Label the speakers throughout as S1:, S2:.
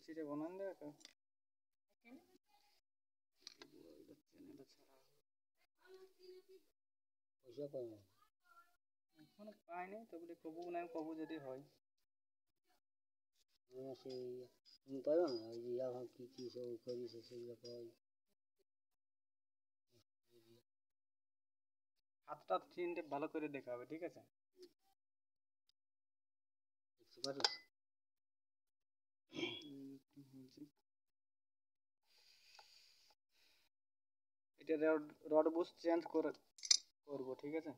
S1: মিষ্টিটা বানান দেবে তো
S2: পয়সা পাবো
S1: এখনো পাইনি তবে কবু না কবু যদি হয়
S2: সেই তুমি পাইব না ওই যে এখন কী কী সব করিস সেগুলো পাই
S1: হাতটা তিনটে ভালো করে দেখা হবে ঠিক আছে
S2: দেখতে পারিস
S1: এটা রড বুশ চেঞ্জ করবো ঠিক আছে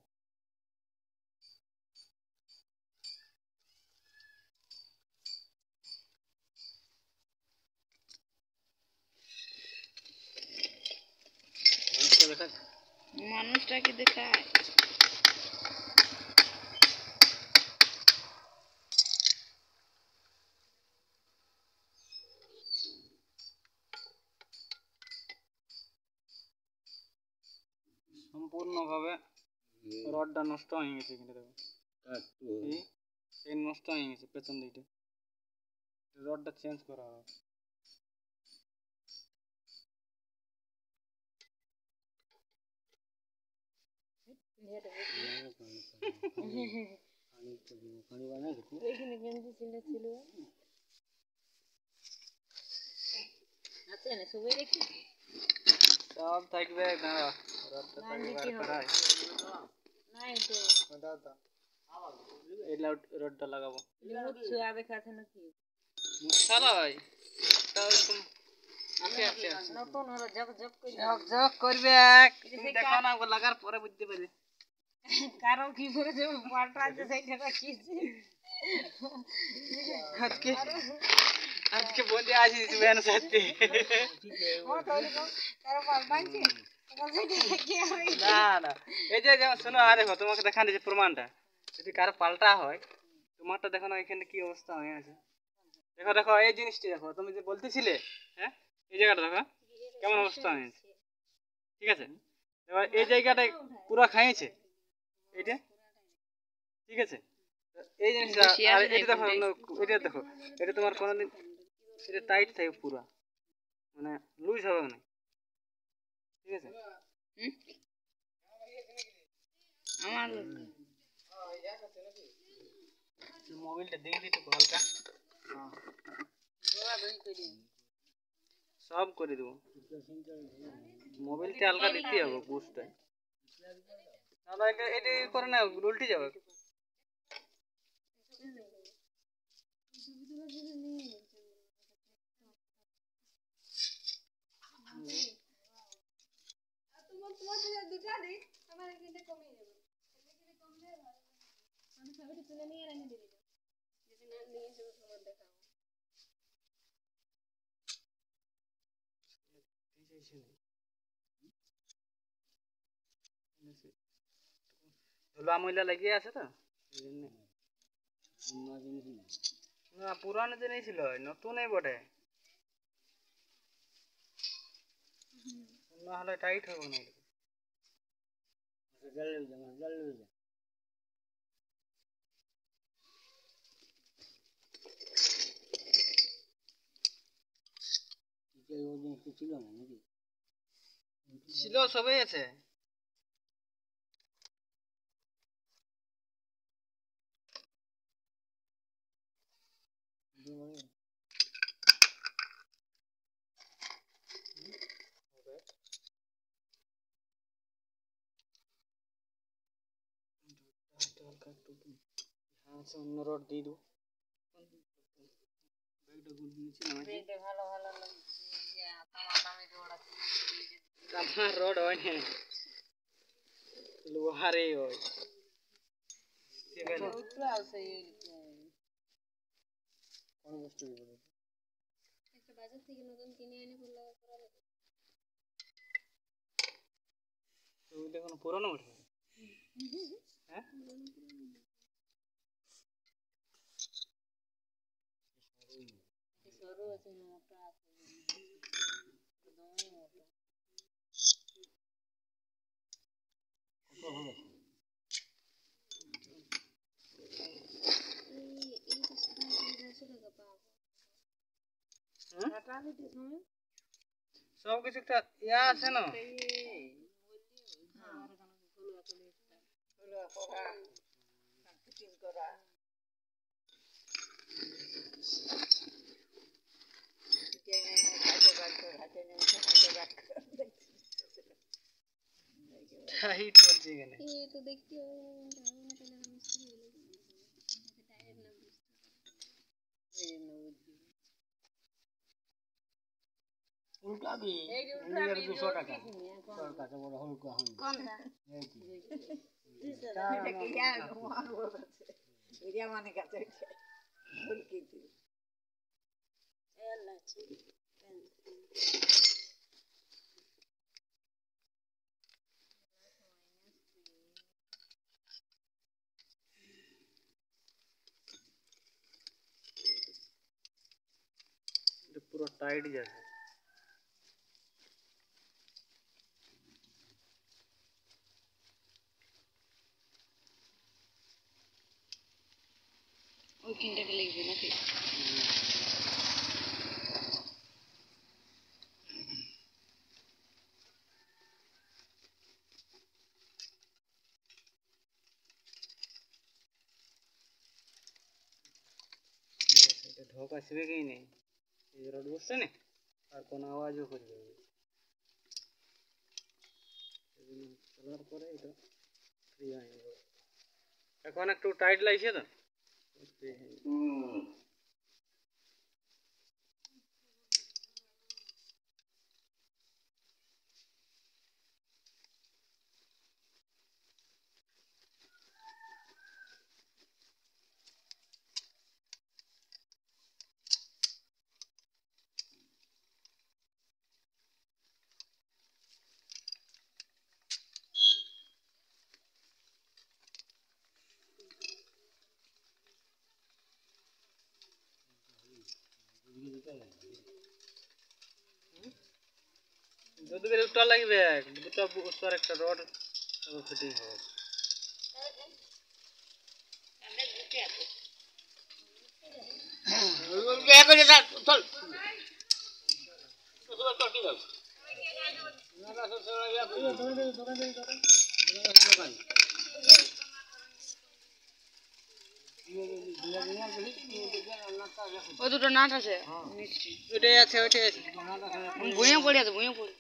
S3: মানুষটাকে দেখায়
S1: সম্পূর্ণভাবে রডটা নষ্ট হয়ে গেছে কিন্তু দেখো এই নষ্ট হয়ে গেছে পেছন দিকটা রডটা চেঞ্জ করা হবে
S2: পানি বানাই
S3: এখানে গেঞ্জি ছিল আছে না সবাই দেখি
S1: সব থাকবে দাঁড়া রডটা থাকবে আর করাই
S3: নাই তো
S1: এই রডটা লাগাবো
S3: ছুয়া দেখাছে নাকি
S1: মুছালাই তা এরকম আছে আছে
S3: নতুন হলো জগ
S1: জগ করবে তুমি দেখো না ওগুলো লাগার পরে বুঝতে পারবে
S3: কারো কি করে যে পাল্টা আছে সেইটা রাখিছি
S1: আজকে আজকে বন্ধে আসিস বেন সাথে
S3: ও তো কারো পাল্টাইছে
S1: না না এই যে যেমন শোনো আর দেখো তোমাকে দেখান যে প্রমাণটা যদি কারো পাল্টা হয় তোমারটা দেখো না এখানে কি অবস্থা হয়ে আছে দেখো দেখো এই জিনিসটি দেখো তুমি যে বলতেছিলে হ্যাঁ এই জায়গাটা দেখো কেমন অবস্থা হয়েছে ঠিক আছে এবার এই জায়গাটা পুরো খাইছে এইটা ঠিক আছে এই জিনিসটা আর এটা দেখো এটা দেখো এটা তোমার কোনোদিন এটা টাইট থাকে পুরো মানে লুজ হবে না ঠিক আছে
S3: আমার
S1: মোবাইলটা দেখবি তো হালকা সব করে দেবো মোবাইলটা হালকা দিতে হবে বুঝতে তাহলে এটা করে না উল্টে যাবে ধুলা ময়লা লাগিয়ে আছে তো না পুরানো জিনিস ছিল নতুনই বটে না হলে টাইট হবে না
S2: ছিল না নাকি
S1: ছিল সবই আছে অন্য রড দিয়ে দেবো
S3: ভালো ভালো লাগছে
S1: আমার রড হয় না লোহারে হয়
S2: কোন বস্তু দিব
S3: একটা বাজার থেকে নতুন কিনে এনে
S1: তো ওইটা কোনো পুরনো ওঠে হ্যাঁ
S3: সরু আছে মোটা আছে একদমই মোটা এই তো 150 টাকা পাবো
S1: সব কিছু একটা ইয়া আছে না টাইট বলছি এখানে
S2: উল্টা কি নিজের 200 টাকা তোর কাছে বড় হুলকা হন কোনটা
S1: পুরো টাইট যাচ্ছে
S3: ওইখানটাকে লিখবে নাকি
S1: এটা ঢোক আসবে কি নেই এই রড বসছে না আর কোনো আওয়াজও করবে চলার পরে এটা ফ্রি হয়ে যাবে এখন একটু টাইট লাগছে তো দুটো উত্তর লাগবে দুটো উত্তর একটা রড ফিটিং হবে
S3: ওই দুটো নাট আছে
S1: ওইটাই আছে ওইটাই আছে
S3: বইয়া পড়ে আছে বইয়া পড়ে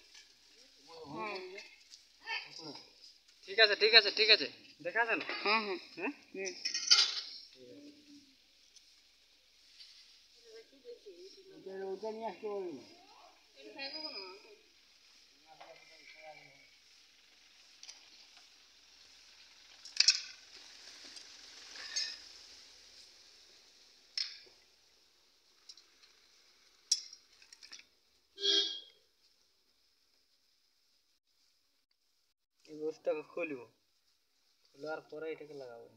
S1: ঠিক আছে ঠিক আছে ঠিক আছে দেখা আছে না
S3: হ্যাঁ হ্যাঁ
S1: হ্যাঁ
S2: ওটা নিয়ে আসতে বলি
S1: এই বস্তাকে খুলবো খোলার পরে এটাকে লাগাবো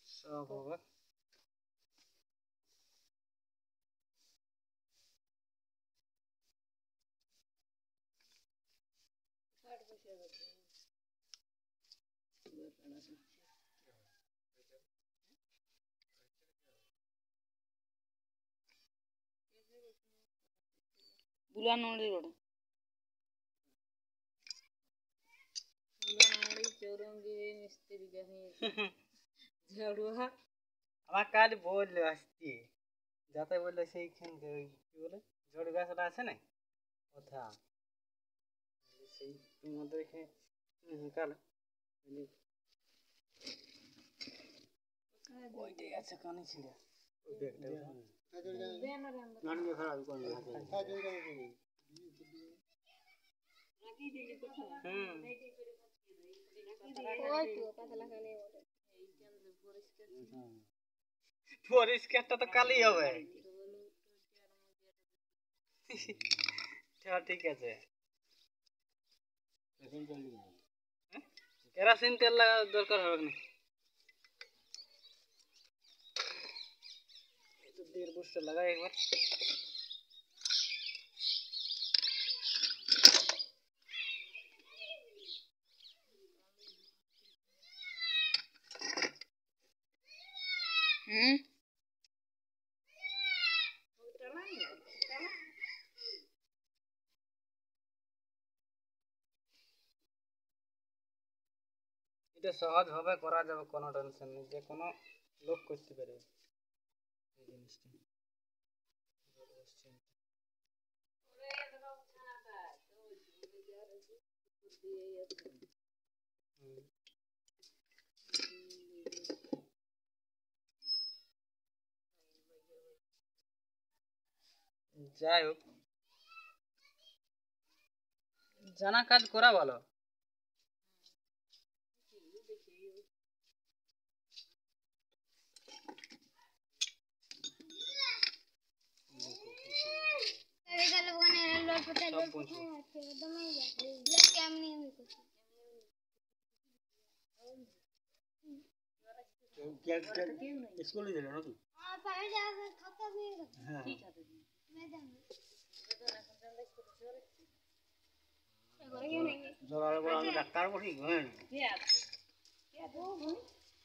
S1: সব হবে
S3: বুলান নড়ি ওটা
S1: আমার কাল বললো আসছি যাতে বললো সেইখানকে ওই কি বলে ঝড় গাছটা আছে না ওঠা সেই তোমাদের এখানে কাল ওইটাই আছে কানে ছিঁড়ে ওই ব্যাগটা
S2: নানিয়ে খারাপ করে
S1: পরিষ্কারটা তো কালই হবে ঠিক আছে
S2: এখন চলে
S1: কেরাসিন তেল লাগা দরকার হবে না। তো 1.5 বস্তা লাগাই একবার। এটা সহজ ভাবে করা যাবে, কোনো টেনশন নেই, যে কোনো লোক করতে পারবে এই জিনিসটা। যাই হোক, জানা কাজ করা ভালো। সব বুঝবো।
S2: স্কুলে দিলে নাকি? হ্যাঁ জোগাড় করে আমি ডাক্তার বসি ঘুমেন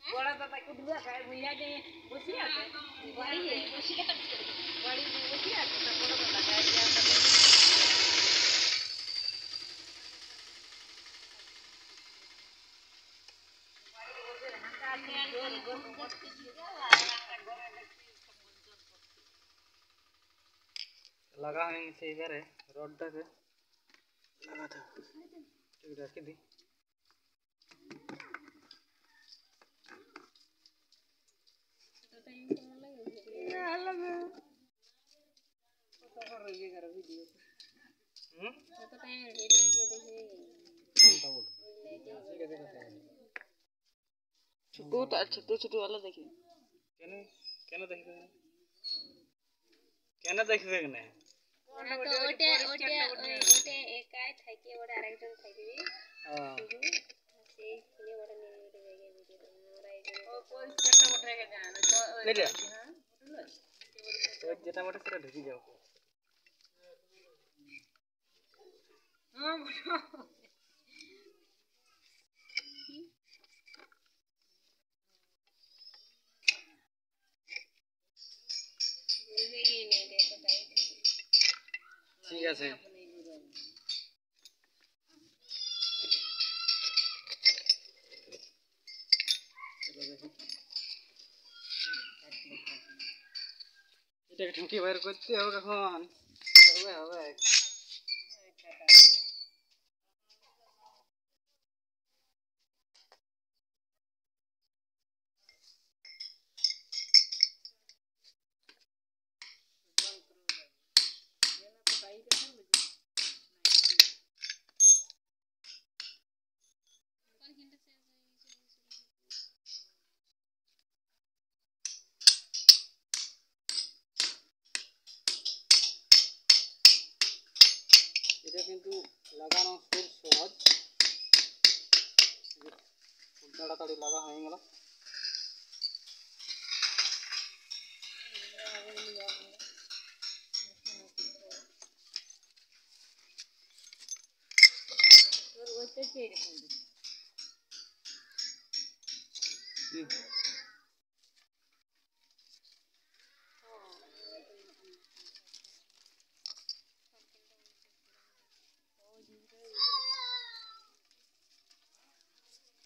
S3: বড় দাদা কুদবা খায় বুইয়া যে বসি আছে বাড়ি বসি কাটা বাড়ি বসি আছে না বড় দাদা খায় দিয়া
S1: লাগা হয়ে গেছে, এবারে রডটাকে লাগাতে হবে। ঠিক রেখে দিই।
S3: ছোট ছোট वाला देखिए
S1: কেন কেন দেখবে না? কেন দেখবে না?
S4: তো ওটা একাই থাকে, ওটা আরেকজন থাকে
S1: হ্যাঁ,
S4: সেই কিনে ওটা নিয়ে ওটা জায়গায় ভিডিও ওরা
S3: ओ পরিষ্কারটা উঠে গেছে না তো
S1: এটা ওই যেটা বটে সেটা ঢুকে যাও।
S3: হ্যাঁ
S4: ভুলে গিয়ে নেই দেখো তাই
S1: ঠিক আছে, এটাকে ঢুকে বের করতে হবে এখন। হবে হবে। এটা কিন্তু লাগানো খুব সহজ, খুব তাড়াতাড়ি লাগা হয়ে গেল।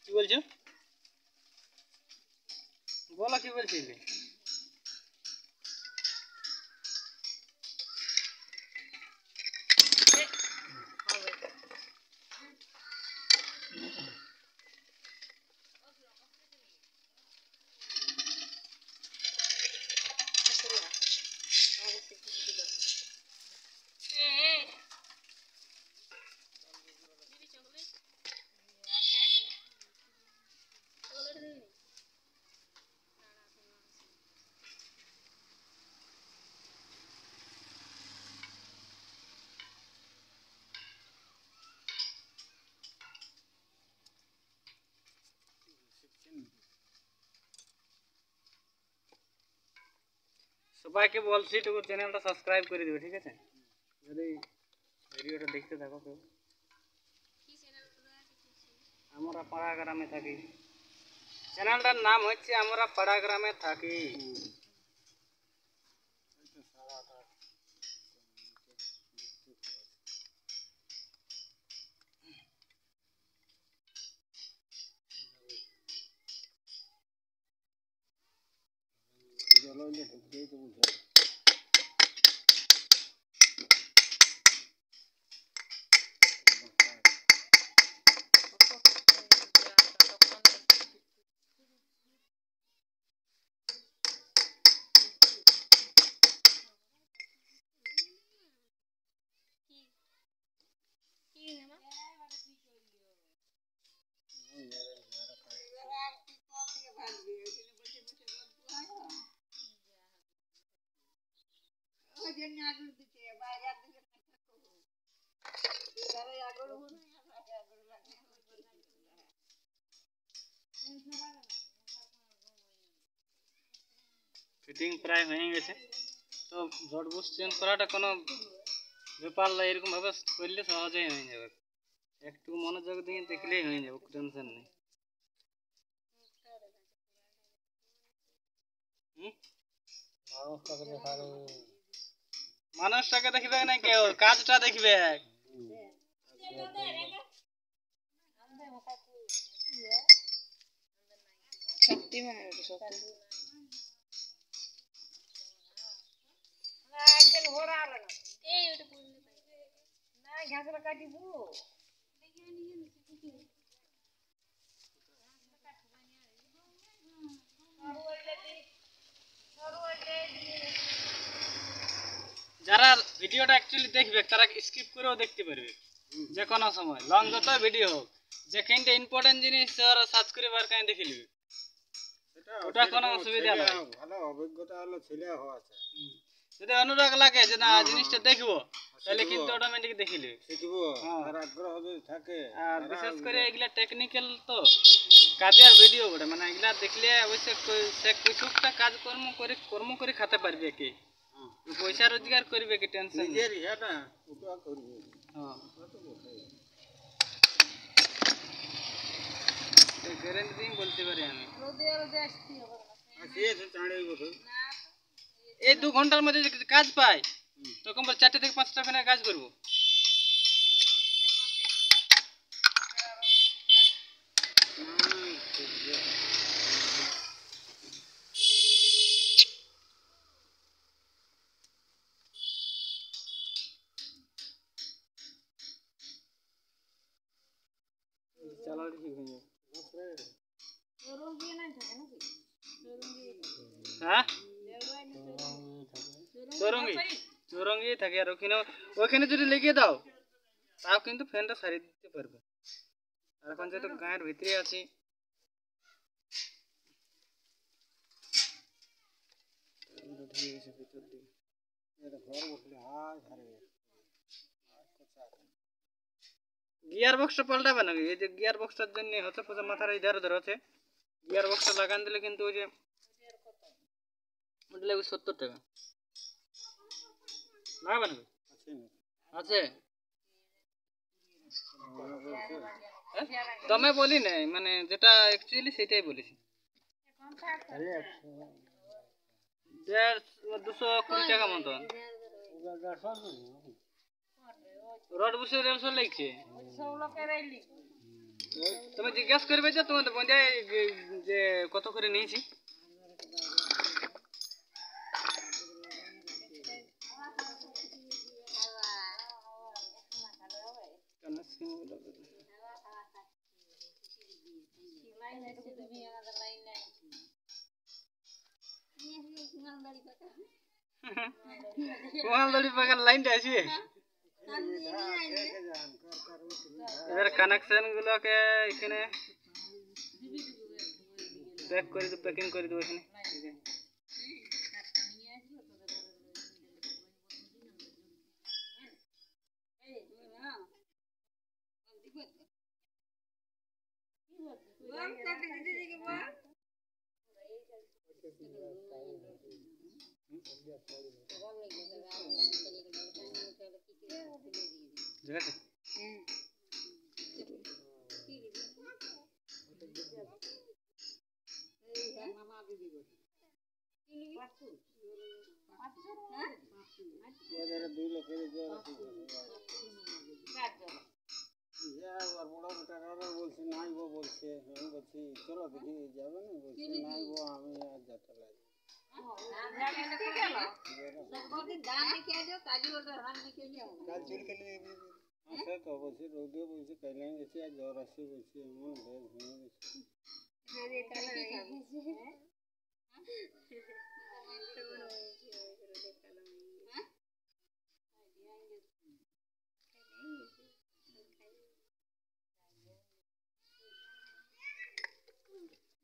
S1: কি বলছো? বলো কি বলছিলে? সবাইকে বলছি একটু চ্যানেলটা সাবস্ক্রাইব করে দিবে, ঠিক আছে? যদি ভিডিওটা দেখতে থাকো কেউ। আমরা পাড়া গ্রামে থাকি, চ্যানেলটার নাম হচ্ছে আমরা পাড়া গ্রামে থাকি। ফিটিং প্রায় হয়ে গেছে, তো রড বুশ চেঞ্জ করাটা কোনো ব্যাপার না, এরকম ভাবে করলে সহজেই হয়ে যাবে, একটু মনোযোগ দিয়ে দেখলেই হয়ে যাবে, টেনশন নেই। মানুষটাকে দেখবে না কেউ, কাজটা দেখবে। যারা ভিডিওটা অ্যাকচুয়ালি দেখবে তারা স্কিপ করেও দেখতে পারবে, যে কোনো সময় লং যত ভিডিও হোক, যেখানটা ইম্পর্টেন্ট জিনিস ওরা সার্চ করে বার করে দেখে নেবে, ওটা কোনো অসুবিধা নাই।
S2: ভালো অভিজ্ঞতা হলো ছেলে হওয়া আছে,
S1: যদি অনুরাগ লাগে যে না জিনিসটা দেখবো, তাহলে কিন্তু অটোমেটিক দেখে নেবে,
S2: শিখবো, আর আগ্রহ যদি থাকে।
S1: আর বিশেষ করে এগুলা টেকনিক্যাল তো কাজের ভিডিও বটে, মানে এগুলা দেখলে অবশ্যই সে কিছুটা কর্ম করে খেতে পারবে, কি পয়সা রোজগার করবে, কি টেনশন
S2: নিজের ইয়েটা ওটা করবে।
S1: হ্যাঁ, গ্যারেন্টি দিয়ে বলতে পারি আমি। এই 2 ঘন্টার মধ্যে যদি কাজ পাই, তখন 4টে থেকে 5টা ফ্যানের কাজ করবো। হ্যাঁ, চৌরঙ্গি থাকে, আর ওখানে যদি লেগে দাও তাও কিন্তু ফ্যানটা সারিয়ে দিতে পারবে। আর এখন যেহেতু গায়ের ভিতরে আছি, গিয়ার বক্সটা পাল্টাবে নাকি? এই যে গিয়ার বক্সটার জন্য হচ্ছে মাথার এই ধারে ধরে আছে, গিয়ার বক্সটা লাগান দিলে কিন্তু ওই যে ওটা লাগবে 70 টাকা লাগাবে নাকি? আছে তুমি বলি নাই, মানে যেটা অ্যাকচুয়ালি সেটাই বলেছি। 220 টাকা মতন রড বুসে 150 লাগছে। তুমি জিজ্ঞেস করবে যে তোমাদের বোঝায় যে কত করে নিয়েছি। কোয়ালদড়ি পাকার লাইনটা আসবে, এবার কানেকশন গুলোকে এখানে প্যাক করে দেবো, প্যাকিং করে দেবো এখানে। ঠিক আছে
S2: ওদের 2 লোকের জ্বর আছে আর বড় টাকা বলছে নাই গো বলছে আমি বলছি চলো দেখি যাবে না বলছে নাই গো আমি আর যেতে লাগে কাল চুল কেটে সে তো বলছে রোদে বলছে কাইলে গেছি আর জ্বর আসছে বলছে এমন বেশ ভেঙে গেছে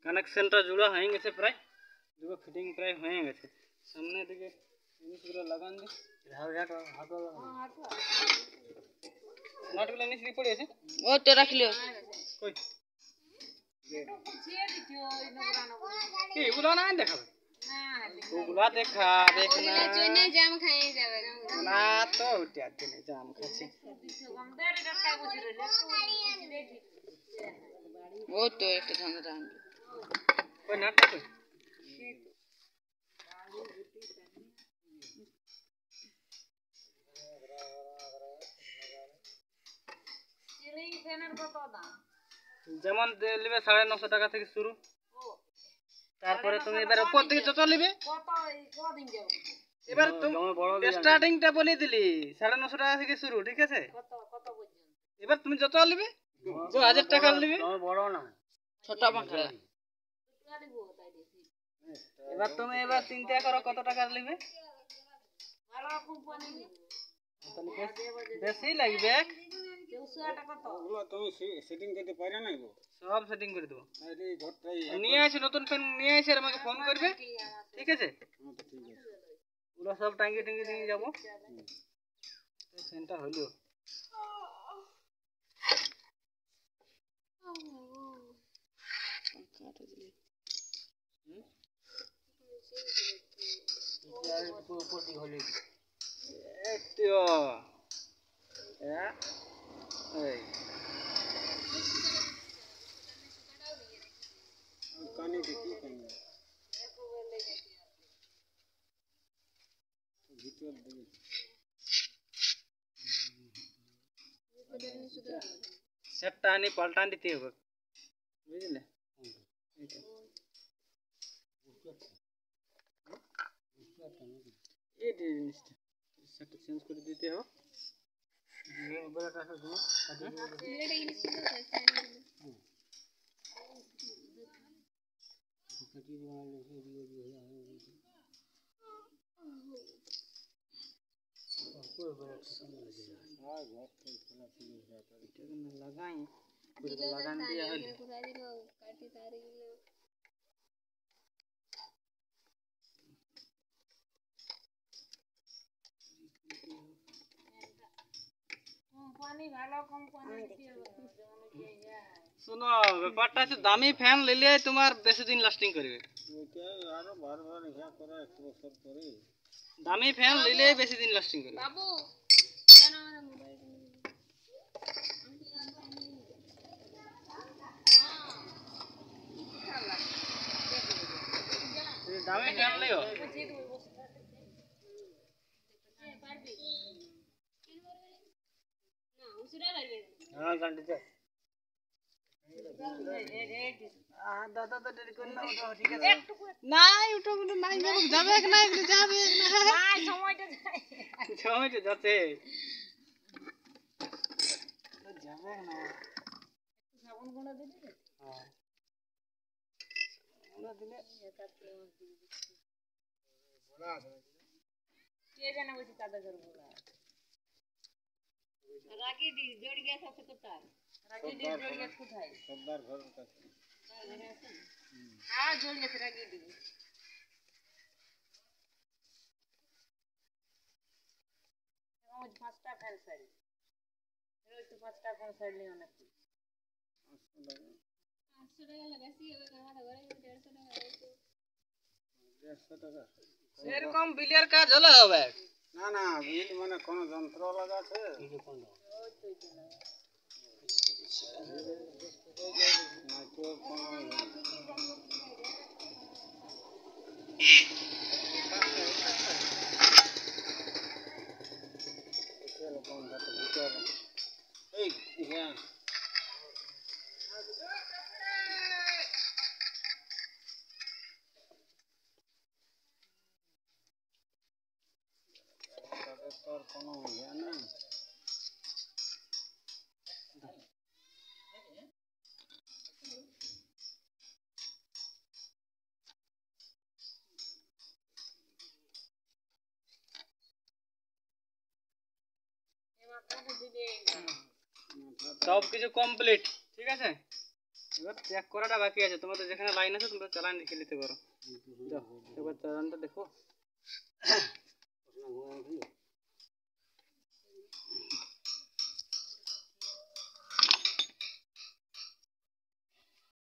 S1: কানেকশনটা জোড়া হয়ে গেছে প্রায় দুটো ফিটিং প্রায় হয়ে গেছে সামনে দিকে জিনিসগুলো লাগান দি নাটগুলো নিচে পড়ে আছে
S3: ও তো রাখলো
S1: কই কি এগুলো না দেখাবে ওগুলা দেখা দেখ না
S4: জন্য জাম খাই যাবে
S1: না তো ওটা দিনে জাম খাচ্ছি
S3: ও তো একটা ধান্দা টান
S1: কই নাটটা কই যেমন নেবে 950 টাকা থেকে শুরু তারপরে তুমি এবার উপর থেকে যত নেবে এবার তুমি স্টার্টিংটা বলে দিলি 950 টাকা থেকে শুরু ঠিক আছে এবার তুমি যত নেবে 1000 টাকা নেবে
S2: বড় না
S3: ছোট বাঁকড়া
S1: এবার তুমি এবার চিন্তা করো কত টাকা নেবে বেশি লাগবে
S2: ওগুলো তুমি সেটিং করতে পারে না গো
S1: সব সেটিং করে দেবো
S2: তাহলে এই ঘরটাই
S1: নিয়ে আসে নতুন ফ্যান নিয়ে আসে আর আমাকে ফোন করবে ঠিক আছে
S2: ঠিক আছে
S1: ওগুলো সব টাঙ্গি টাঙ্গি নিয়ে যাবো ফ্যানটা হলো
S2: কানে দেখি কানে ভিতর দিকে
S1: সেটটা আনি পাল্টান দিতে হবে বুঝলে এই জিনিসটা সেটটা চেঞ্জ করে দিতে হবে লাগাই লাগান দিয়ে হলে শোনো ব্যাপারটা হচ্ছে দামি ফ্যান নিলে তোমার বেশি দিন লাস্টিং করবে
S2: আরো বারবার ইয়া করে 1 বছর পরে
S1: দামি ফ্যান নিলে বেশি দিন লাস্টিং করবে
S4: বাবু কেন আমাদের মোবাইল
S1: দামি ফ্যান লিও
S4: না উসরা লাগবে
S2: হ্যাঁ গান্ডিতে
S1: দাদা তো দেরি করে না ওটা ঠিক আছে নাই ওটা বলে নাই যাবে না যাবে না
S3: সময়টা
S1: সময়টা যাচ্ছে যাবে না
S3: সাবন গুঁড়ো দিবি
S1: হ্যাঁ ওটা দিলে
S3: কে জানে বলছি কাদা ঘর বলা রাগি দি জড় গেছে আছে কোথায় রাগি দি জড় গেছে কোথায়
S2: সর্দার ঘর কাছে
S3: হ্যাঁ জড় গেছে রাগি দি ওই 5টা ফ্যান সারি ওই তো 5টা ফ্যান সারি নিও না
S4: 800 টাকা বেশি হবে আমাদের ঘরে 150 টাকা
S2: 150 টাকা
S1: এরকম বিলের কাজ হলে হবে
S2: না না বিল মানে কোনো যন্ত্র লাগাছে নয়তো কোনো এই হ্যাঁ তাদের তো আর কোনো ইয়ে নেই
S1: সব কিছু কমপ্লিট ঠিক আছে এবার চেক করাটা বাকি আছে তোমাদের যেখানে লাইন আছে তোমরা চালান লিখে নিতে পারো যাও, এবার চালানটা দেখো